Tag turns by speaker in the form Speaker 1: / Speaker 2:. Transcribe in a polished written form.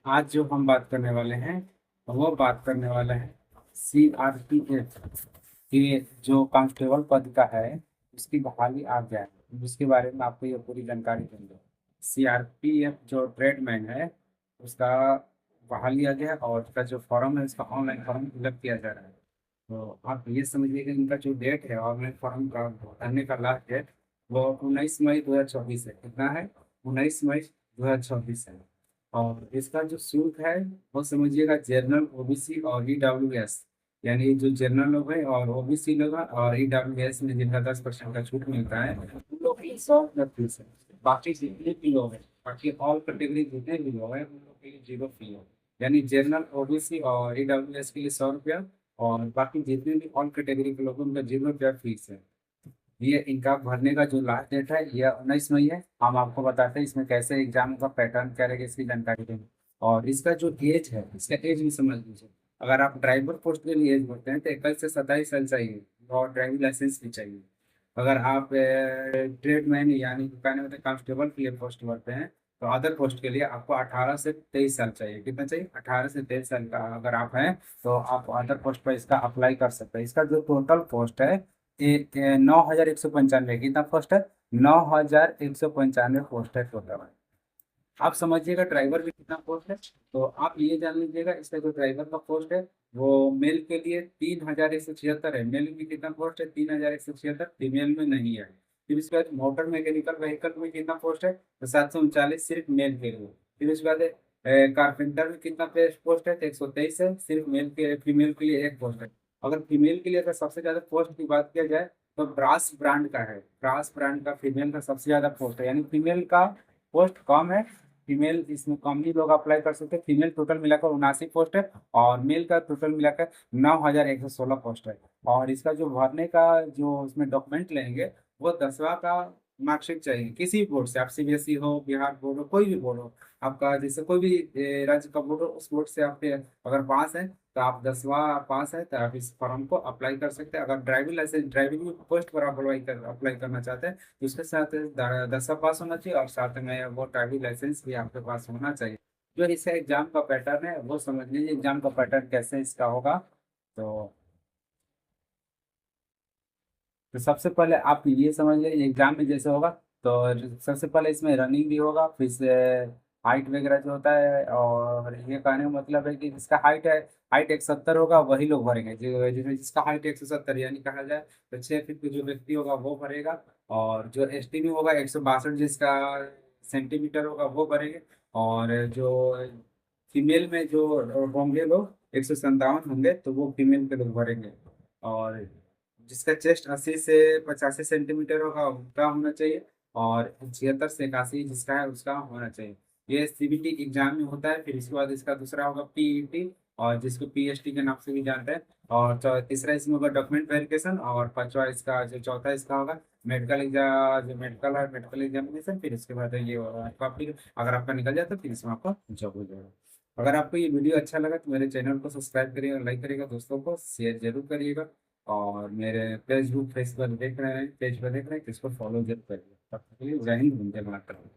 Speaker 1: आज जो हम बात करने वाले हैं वो बात करने वाले हैं CRPF के जो कांस्टेबल पद का है उसकी बहाली आ गया है। उसके बारे में आपको ये पूरी जानकारी देंगे। CRPF जो ट्रेडमैन है उसका बहाली आ गया है और उसका जो फॉर्म है उसका ऑनलाइन फॉर्म फिलअप किया जा रहा है। तो आप ये समझिए कि इनका जो डेट है ऑनलाइन फॉर्म का भरने का लास्ट डेट वो 19 मई 2024 है। कितना है? 19 मई 2024 है। और इसका जो शुल्क है वो समझिएगा जनरल, ओबीसी और EWS, यानी जो जनरल लोग हैं और ओबीसी लोग हैं और EWS में जिनका 10% का छूट मिलता है उन लोग की 100 फीस है। बाकी जितने भी लोग हैं, बाकी ऑल कैटेगरी जितने भी लोग हैं उन लोग के लिए 0 फी है। यानी जनरल, ओबीसी और EWS के लिए 100 रुपया और बाकी जितने भी ऑल कैटेगरी के लोग हैं उनका 0 रुपया फीस है। ये इनका भरने का जो लास्ट डेट है ये 19 मई है। हम आपको बताते हैं इसमें कैसे एग्जाम का पैटर्न क्या रहेगा, इसकी जानकारी देंगे। और इसका जो एज है, इसका एज भी समझ लीजिए। अगर आप ड्राइवर पोस्ट के लिए एज भरते हैं तो 21 से 27 साल चाहिए और ड्राइविंग लाइसेंस भी चाहिए। अगर आप ट्रेडमैन यानी कहने मतलब कांस्टेबल के लिए पोस्ट भरते हैं तो अदर पोस्ट के लिए आपको 18 से 23 साल चाहिए। कितना चाहिए? 18 से 23 साल का अगर आप हैं तो आप अदर पोस्ट पर इसका अप्लाई कर सकते हैं। इसका जो टोटल पोस्ट है 9,195। कितना पोस्ट है? 9,195 पोस्ट है टोटल। आप समझिएगा ड्राइवर भी कितना पोस्ट है। तो आप ये जान लीजिएगा इसका जो ड्राइवर का पोस्ट है वो मेल के लिए 3,176 है। मेल में कितना पोस्ट है? 3,176। फीमेल में नहीं है। फिर उसके बाद मोटर मैकेनिकल व्हीकल में कितना पोस्ट है? तो 739 सिर्फ मेल के लिए। फिर उसके बाद कारपेंटर में कितना पोस्ट है? तो 123 है सिर्फ मेल के। फीमेल के लिए एक पोस्ट है। अगर फीमेल के लिए अगर सबसे ज्यादा पोस्ट की बात किया जाए तो ब्रास ब्रांड का है। ब्रास ब्रांड का फीमेल का सबसे ज्यादा पोस्ट है, यानी फीमेल का पोस्ट कम है। फीमेल इसमें कम ही लोग अप्लाई कर सकते हैं। फीमेल टोटल मिलाकर 79 पोस्ट है और मेल का टोटल मिलाकर 9,116 पोस्ट है। और इसका जो भरने का जो उसमें डॉक्यूमेंट लेंगे वो 10वां का मार्कशीट चाहिए। किसी भी बोर्ड से, आप CBSE हो, बिहार बोर्ड हो, कोई भी बोर्ड हो आपका, जैसे कोई भी राज्य का बोर्ड हो उस बोर्ड से आप अगर पास है तो आप 10वां पास है तो आप इस फॉर्म को अप्लाई कर सकते हैं। अगर ड्राइविंग लाइसेंस, ड्राइविंग पोस्ट पर आप अप्लाई करना चाहते हैं तो उसके साथ 10वां पास होना चाहिए और साथ में वो ड्राइविंग लाइसेंस भी आपके पास होना चाहिए। जो इसका एग्जाम का पैटर्न है वो समझ लीजिए। एग्जाम का पैटर्न कैसे इसका होगा तो सबसे पहले आप ये समझ लीजिए एग्जाम में जैसे होगा तो सबसे पहले इसमें रनिंग भी होगा, फिर से हाइट वगैरह जो होता है। और ये कहने का मतलब है कि जिसका हाइट 170 होगा वही लोग भरेंगे। जो जिसका हाइट 170 यानी कहा जाए तो 6 फीट का जो व्यक्ति होगा वो भरेगा। और जो ST में होगा 162 जिसका सेंटीमीटर होगा वो भरेंगे। और जो फीमेल में जो होंगे लोग 157 होंगे तो वो फीमेल के लोग भरेंगे। और जिसका चेस्ट 80 से 85 सेंटीमीटर होगा उसका होना चाहिए। और 76 से 81 जिसका है उसका होना चाहिए। ये CBT एग्जाम में होता है। फिर इसके बाद इसका दूसरा होगा PET और जिसको PST के नाम से भी जानते हैं। और तीसरा इसमें होगा डॉक्यूमेंट वेरिफिकेशन और पांचवा इसका जो चौथा इसका होगा मेडिकल एग्जाम। जो मेडिकल है मेडिकल एग्जामिनेशन। फिर इसके बाद ये आपका, फिर अगर आपका निकल जाए तो फिर इसमें आपका जॉब हो जाएगा। अगर आपको ये वीडियो अच्छा लगा तो मेरे चैनल को सब्सक्राइब करिएगा, लाइक करिएगा, दोस्तों को शेयर जरूर करिएगा। और मेरे फेसबुक पेज पर देख रहे हैं तो इसको फॉलो जरूर करिए। तब तक के लिए जय हिंद, वंदे मातरम।